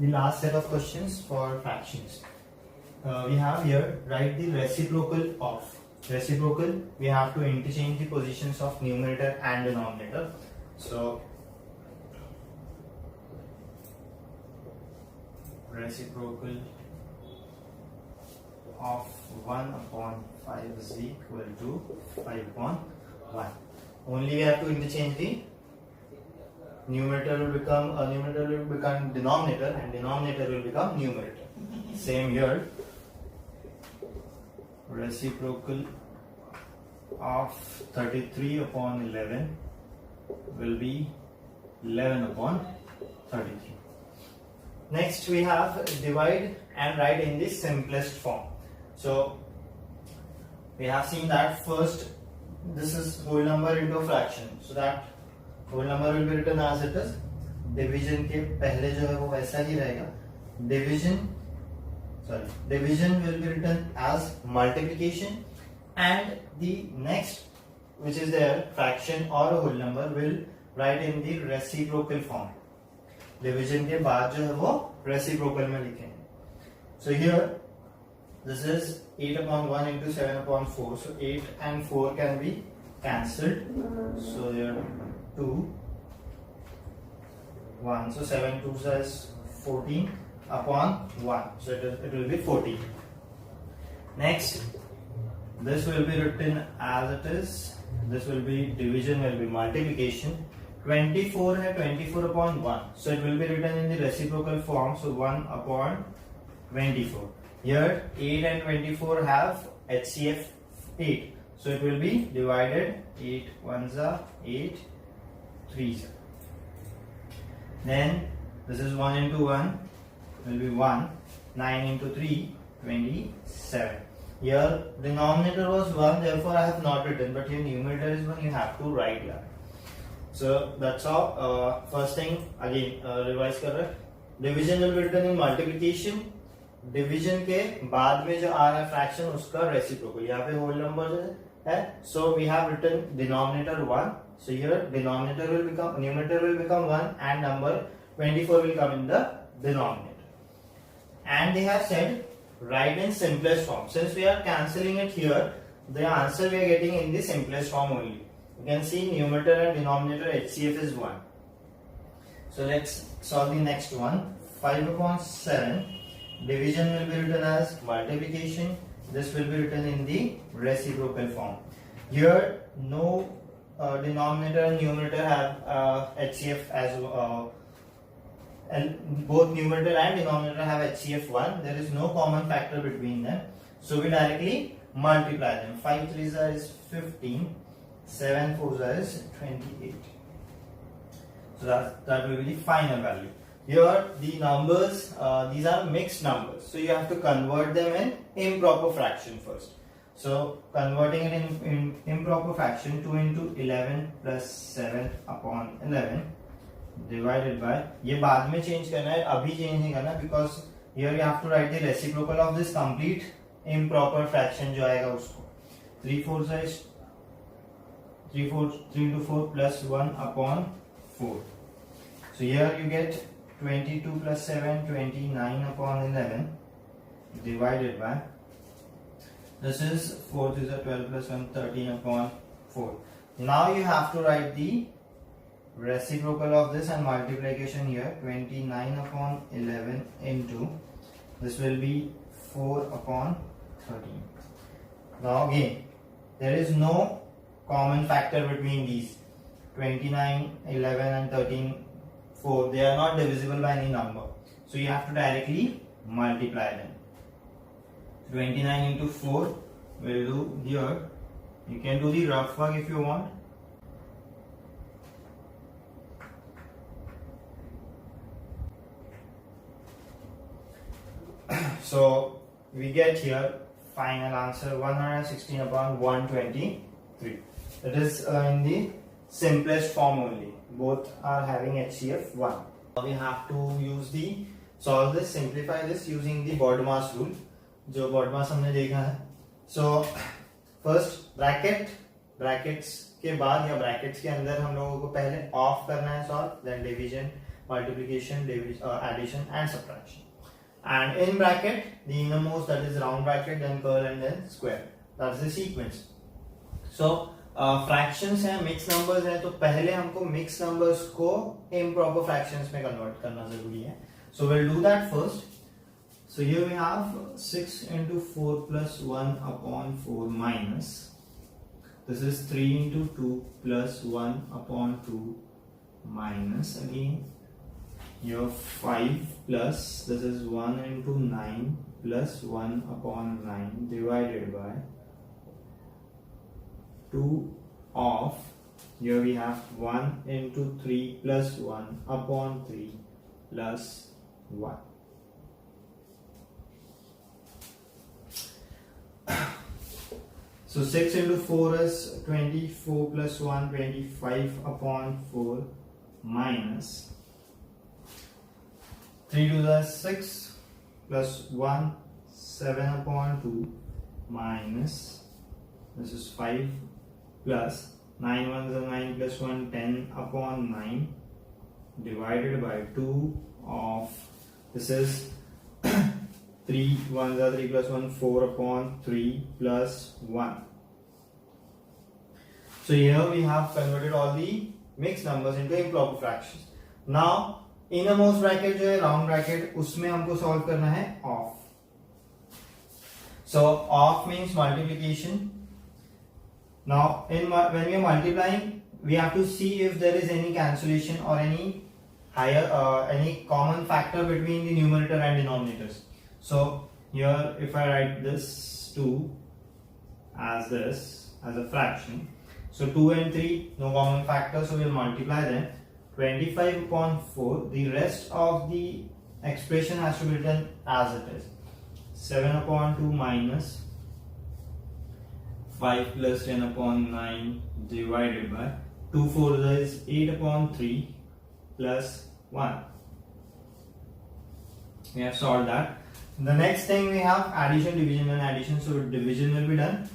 the last set of questions for fractions. We have here, write the reciprocal of. Reciprocal, we have to interchange the positions of numerator and denominator. So reciprocal of 1 upon 5 is equal to 5 upon 1. Only we have to interchange the numerator will become denominator and denominator will become numerator. Same here. Reciprocal of 33 upon 11 will be 11 upon 33. Next we have divide and write in the simplest form. So we have seen that first this is whole number into a fraction, so that whole number will be written as it is. Division के पहले जो है वो वैसा ही रहेगा. Division will be written as multiplication, and the next which is there fraction or a whole number will write in the reciprocal form. Division के बाद जो है वो reciprocal में लिखेंगे. So here this is 8 upon 1 into 7 upon 4. So 8 and 4 can be cancelled. So here 2, 1. So 7 2s is 14 upon 1. So it will be 14. Next, this will be written as it is. This will be division, will be multiplication. 24 है 24 upon 1. So it will be written in the reciprocal form. So 1 upon 24. Here 8 and 24 have HCF 8. So it will be divided 8 1s are 8 3s. Then this is 1 into 1 will be 1. 9 into 3 27. Here denominator was 1, therefore I have not written, but here numerator is 1, you have to write here. So that's all. First thing again revise कर रहे. Division will be written in multiplication. Division के बाद में जो आ रहा है fraction उसका reciprocal. यहाँ पे whole number है. So we have written denominator 1. So here numerator will become 1 and number 24 will come in the denominator. And they have said write in simplest form. Since we are cancelling it here, the answer we are getting in the simplest form only. You can see numerator and denominator HCF is 1. So let's solve the next one. 5 upon 7. Division will be written as multiplication. This will be written in the reciprocal form. Here no denominator and numerator have HCF as and both numerator and denominator have HCF 1. There is no common factor between them. So we directly multiply them. 5 3s is 15. 7 4s is 28. So that will be the final value. Here the numbers, these are mixed numbers. So you have to convert them in improper fraction first. So converting it in improper fraction, 2 into 11 plus 7 upon 11 divided by, ये बाद में change करना है, अभी change नहीं करना, because here you have to write the reciprocal of this complete improper fraction जो आएगा उसको. 3 4s is 3 into 4 plus 1 upon 4. So here you get 22 plus 7, 29 upon 11 divided by, this is 4 is a 12 plus 1, 13 upon 4. Now you have to write the reciprocal of this and multiplication here. 29 upon 11 into, this will be 4 upon 13. Now again, there is no common factor between these. 29, 11 and 13, 4. They are not divisible by any number. So you have to directly multiply them. 29 into 4 will do here. You can do the rough work if you want. So we get here final answer 116 upon 123. It is in the simplest form only. Both are having HCF 1. We have to solve this, simplify this using the BODMAS rule. जो BODMAS हमने देखा है. So first brackets के बाद या brackets के अंदर हम लोगों को पहले ऑफ करना है solve, then division multiplication, division, addition and subtraction. And in bracket, the innermost, that is round bracket, then curl and then square. That's the sequence. So fractions है, mixed numbers है, तो पहले हमको mixed numbers को improper fractions में convert करना जरूरी है. So we'll do that first. So here we have 6 into 4 plus 1 upon 4 minus. This is 3 into 2 plus 1 upon 2 minus again. Here 5 plus, this is 1 into 9 plus 1 upon 9 divided by 2 of, here we have 1 into 3 plus 1 upon 3 plus 1. So 6 into 4 is 24 plus 1, 25 upon 4 minus 3 to the 6 plus 1, 7 upon 2 minus, this is 5 plus 9 ones are 9 plus 1, 10 upon 9 divided by 2 of, this is 3 ones are 3 plus 1, 4 upon 3 plus 1. So here we have converted all the mixed numbers into improper fractions. Now innermost bracket जो है round bracket, उसमें हमको solve करना है off. So off means multiplication. Now when we are multiplying, we have to see if there is any cancellation or any any common factor between the numerator and denominators. So here if I write this 2 as this as a fraction, so 2 and 3 no common factor, so we'll multiply them. 25 upon 4, the rest of the expression has to be written as it is. 7 upon 2 minus 5 plus 10 upon 9 divided by 2 4 is 8 upon 3 plus 1. We have solved that. The next thing we have addition, division and addition. So division will be done.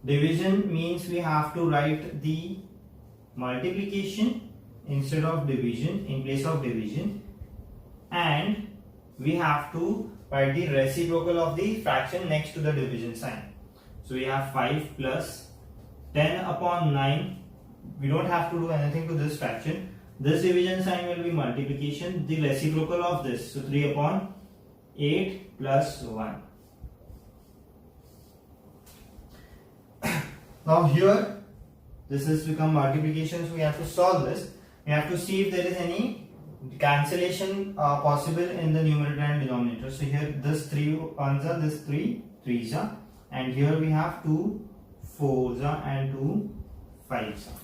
Division means we have to write the multiplication instead of division, in place of division, and we have to write the reciprocal of the fraction next to the division sign. So we have 5 plus 10 upon 9. We don't have to do anything to this fraction. This division sign will be multiplication, the reciprocal of this, so 3 upon 8 plus 1. Now here this has become multiplication, so we have to solve this. We have to see if there is any cancellation possible in the numerator and denominator. So here this 3 ones are, this 3 3s are, and here we have 2 4s are and 2 5s are.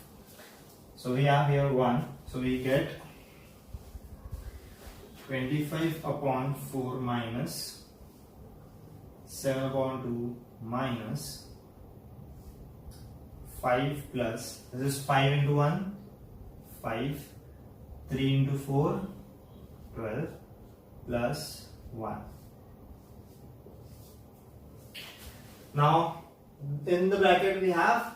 So we have here 1, so we get 25 upon 4 minus 7 upon 2 minus 5 plus, this is 5 into 1, 5, 3 into 4, 12 plus 1. Now in the bracket we have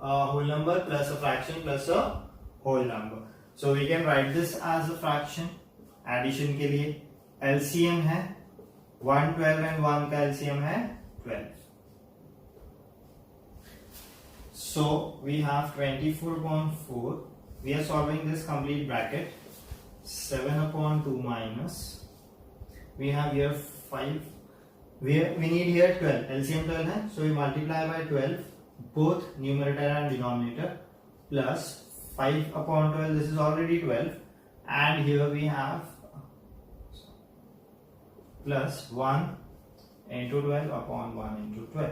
a whole number plus a fraction plus a whole number. So we can write this as a fraction. Addition के लिए LCM है 1 12 and 1 का LCM है 12. So we have 24 upon 4. We are solving this complete bracket. 7 upon 2 minus. We have here 5. We need here 12. LCM 12 है. So we multiply by 12 both numerator and denominator plus 5 upon 12. This is already 12. And here we have plus 1 into 12 upon 1 into 12.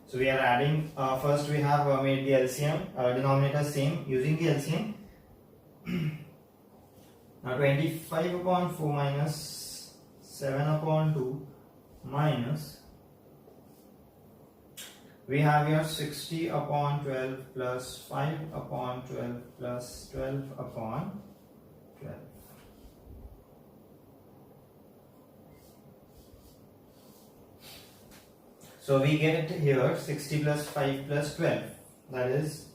So we are adding, first we have made the LCM, denominator same using the LCM. Now 25 upon 4 minus 7 upon 2 minus, we have here 60 upon 12 plus 5 upon 12 plus 12 upon 12. So we get here 60 plus 5 plus 12, that is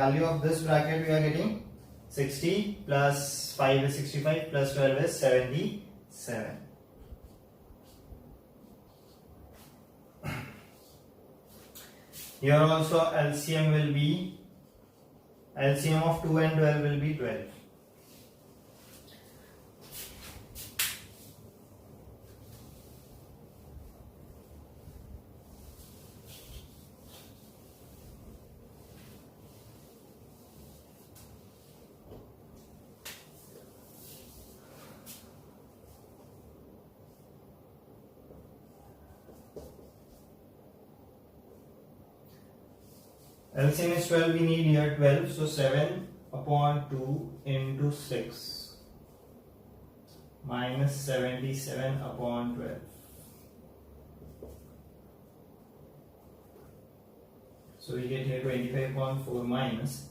value of this bracket we are getting 60 plus 5 is 65 plus 12 is 77. Here also LCM will be, LCM of 2 and 12 will be 12. LCM is 12, we need here 12, so 7 upon 2 into 6 minus 77 upon 12. So we get here 25 upon 4 minus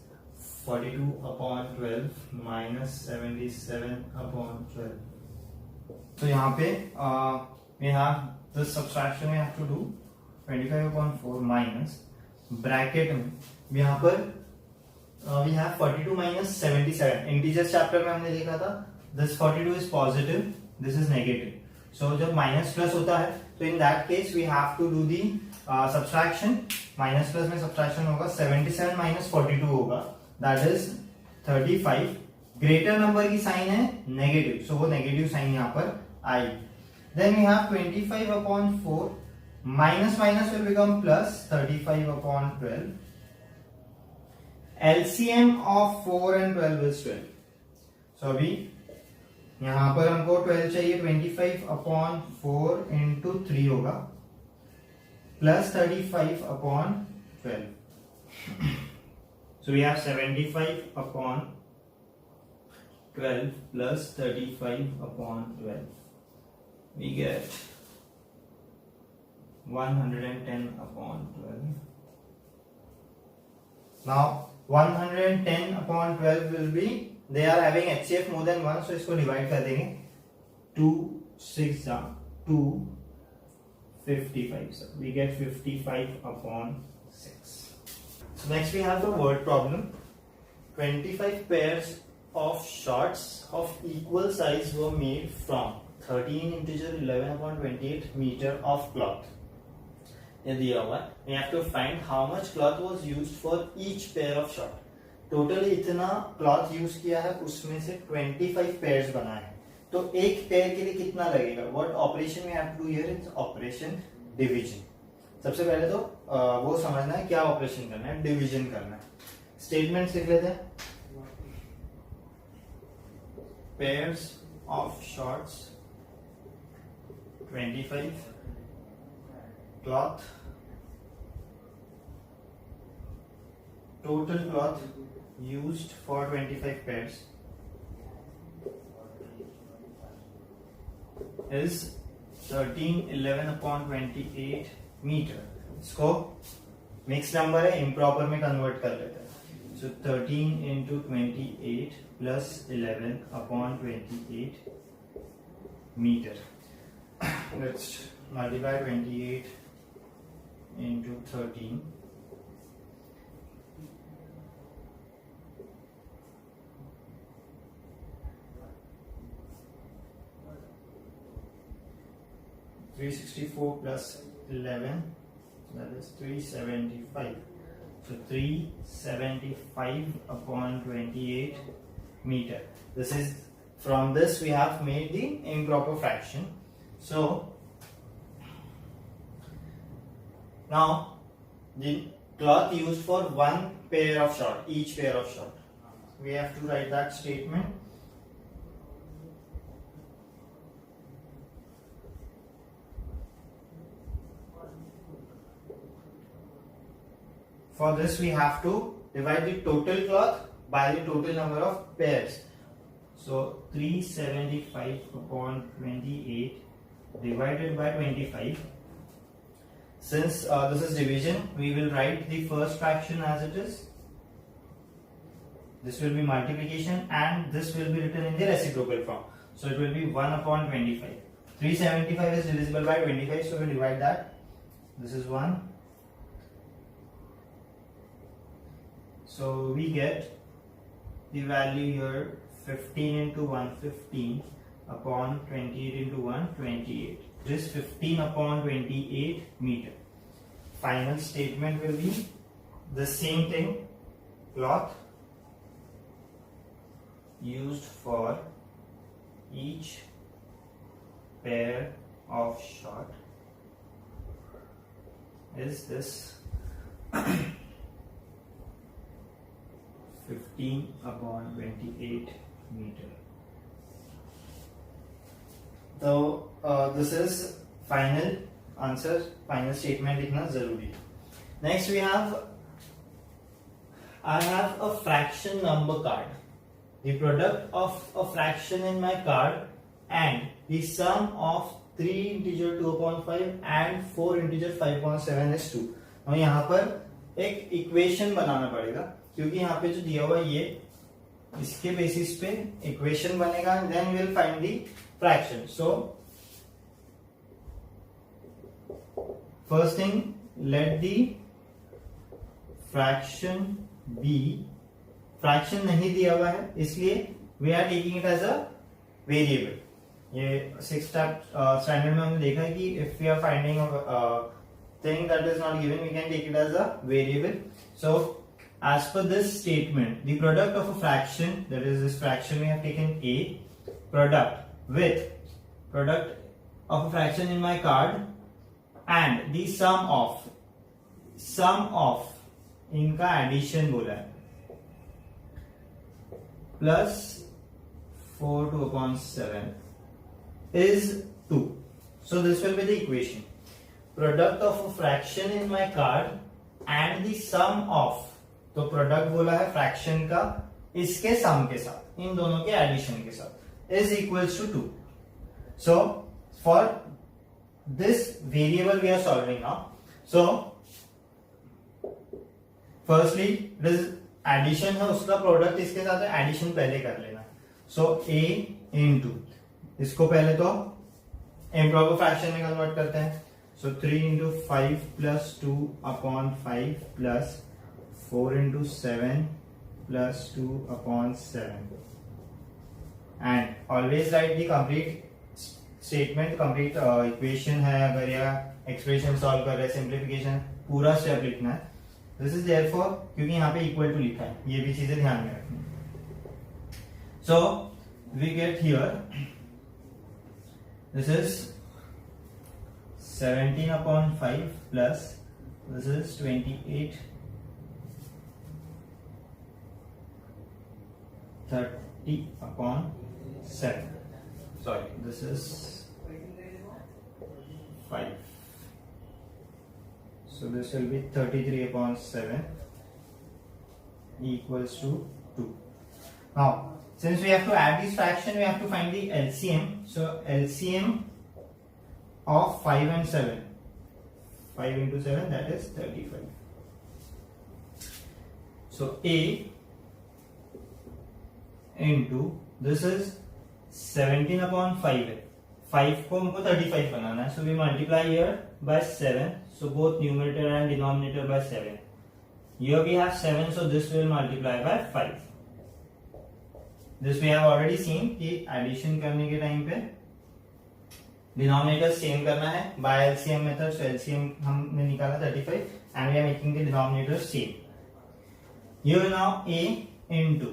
42 upon 12 minus 77 upon 12. So यहाँ पे we have this subtraction we have to do 25 upon 4 minus bracket में यहाँ पर we have 42 minus 77. Integers chapter में हमने देखा था this 42 is positive, this is negative. So जब माइनस प्लस होता है तो in that case we have to do the subtraction. Minus plus में सब्ट्रैक्शन होगा 77 माइनस 42 होगा, दैट इज 35. ग्रेटर नंबर की साइन है नेगेटिव, सो वो नेगेटिव साइन यहाँ पर आई. Then we have 25 upon 4 minus minus will become plus 35 upon 12. LCM of 4 and 12 is 12. So अभी यहां पर हमको 12 चाहिए. 25 upon 4 into 3 होगा plus 35 upon 12. So we have 75 upon 12 plus 35 upon 12. We get 110 upon 12. Now 110 upon 12 will be, they are having HCF more than 1, so इसको divide कर देंगे. 2 6 2 55. So we get 55 upon 6. So next we have the word problem. 25 pairs of shorts of equal size were made from 13 integer 11 upon 28 meter of cloth. दिया हुआ है. We have to find how much cloth was used for each pair of short. Totally इतना cloth use किया है, उसमें से 25 pairs बनाए हैं. तो एक पेयर के लिए कितना लगेगा? What operation we have to do here is operation division. सबसे पहले तो वो समझना है क्या ऑपरेशन करना है, डिवीजन करना है. स्टेटमेंट लिख लेते हैं. Pairs of shorts 25 cloth, total cloth used for 25 pairs is 1311 upon 28 meter. इसको मिक्स नंबर है, इम्प्रॉपर में कन्वर्ट कर लेते हैं. So 13 into 28 plus 11 upon 28 meter. Let's multiply 28 into 13. Three 64 plus 11, that is 375. So 375 upon 28 meter. This is, from this we have made the improper fraction. So now the cloth used for one pair of short, each pair of short. We have to write that statement. For this we have to divide the total cloth by the total number of pairs. So 375 upon 28 divided by 25. Since this is division, we will write the first fraction as it is. This will be multiplication and this will be written in the reciprocal form. So it will be 1 upon 25. 375 is divisible by 25, so we will divide that. This is 1. So we get the value here 15 into 115 upon 28 into 128. This 15 upon 28 meter. Final statement will be the same thing. Cloth used for each pair of short is this 15 upon 28 meter. So this is final answer, final statement लिखना जरूरी है. Next we have, I have a fraction number card. The product of a fraction in my card and the sum of 3 integer 2/5 and 4 integer 5/7 is 2. और यहाँ पर एक equation बनाना पड़ेगा क्योंकि यहाँ पे जो दिया हुआ ये इसके बेसिस पे इक्वेशन बनेगा. Then will find the fraction. So first thing, let the fraction be. Fraction नहीं दिया हुआ है इसलिए we are taking it as a variable. ये 6th स्टैंडर्ड में हमने देखा है कि if we are finding thing that is not given we can take it as a variable. So as per this statement, the product of a fraction, that is this fraction we have taken A, product of a fraction in my card and the sum of इनका addition बोला है plus 4 2/7 is 2. So this will be the equation. Product of a fraction in my card and the sum of, तो product बोला है fraction का इसके सम के साथ, इन दोनों के एडिशन के साथ, is equals to 2. So for this variable we are solving now. So firstly this addition है, उसका प्रोडक्ट इसके साथ है, एडिशन पहले कर लेना. सो a इंटू, इसको पहले तो इम्प्रॉपर फ्रैक्शन में कन्वर्ट करते हैं. सो 3 into 5 plus 2/5 plus 4 into 7 plus 2/7 and always write the complete statement, complete equation है अगर या expression solve कर रहे, simplification पूरा step लिखना है. This is therefore क्योंकि यहाँ पे equal to लिखा है, ये भी चीजें ध्यान में रखनी. So we get here this is 17/5 plus this is 28 30/7. Sorry, this is 5. So this will be 33/7 equals to 2. Now, since we have to add this fraction, we have to find the LCM. So LCM of 5 and 7. 5 into 7, that is 35. So A into this is 17/5 है, 5 को हमको 35 बनाना है. So we multiply here by 7. So both numerator and denominator by 7. Here we have 7, so this will multiply by 5. This we have already seen कि addition करने के time पे denominator same करना है by LCM method. So LCM हमने निकाला 35 and we are making the denominator same. Here now A into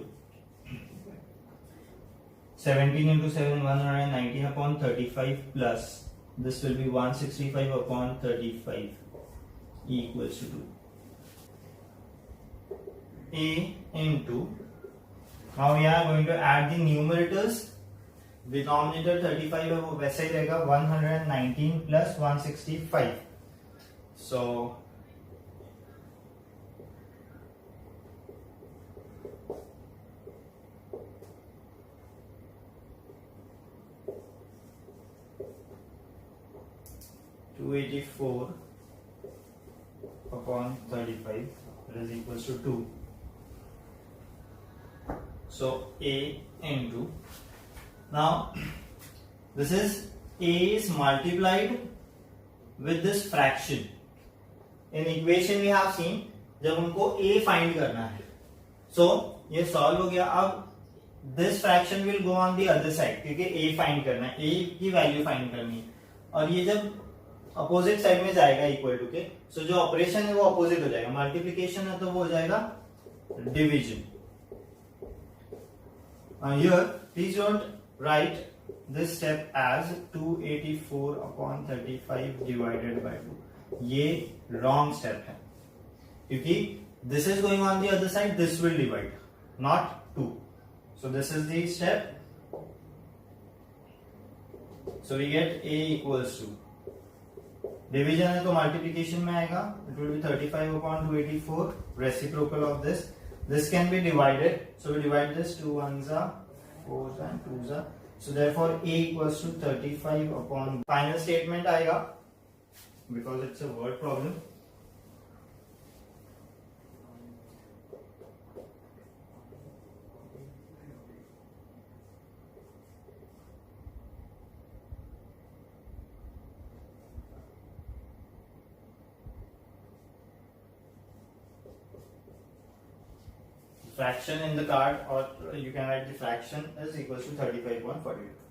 17 into 7 119/35 plus this will be 165/35 equals to 2. A into, now we are going to add the numerators. Denominator 35 है वो वैसे ही रहेगा 119 plus 165. So 284/35 is equals to 2. So A into, now this is A is multiplied with this fraction. In equation we have seen जब हमको A find करना है सो ये solve हो गया. अब this fraction will go on the other side, क्योंकि ए find करना है, ए की वैल्यू फाइंड करनी है. और ये जब अपोजिट साइड में जाएगा इक्वल टू के, सो जो ऑपरेशन है वो अपोजिट हो जाएगा. मल्टीप्लीकेशन है तो वो हो जाएगा division. Here please don't write this step as 284 upon 35 divided by 2. ये रॉन्ग स्टेप है, क्योंकि this is going on the other side, this will divide, not 2. So this is the step. So we get a equals to, division है तो multiplication में आएगा, it will be 35 upon 284, reciprocal of this. This can be divided, so we divide this, 2 ones are 4s and 2s are, so therefore a equals to 35 upon, final statement आएगा because it's a word problem. Fraction in the card, or you can write the fraction is equals to 35.42.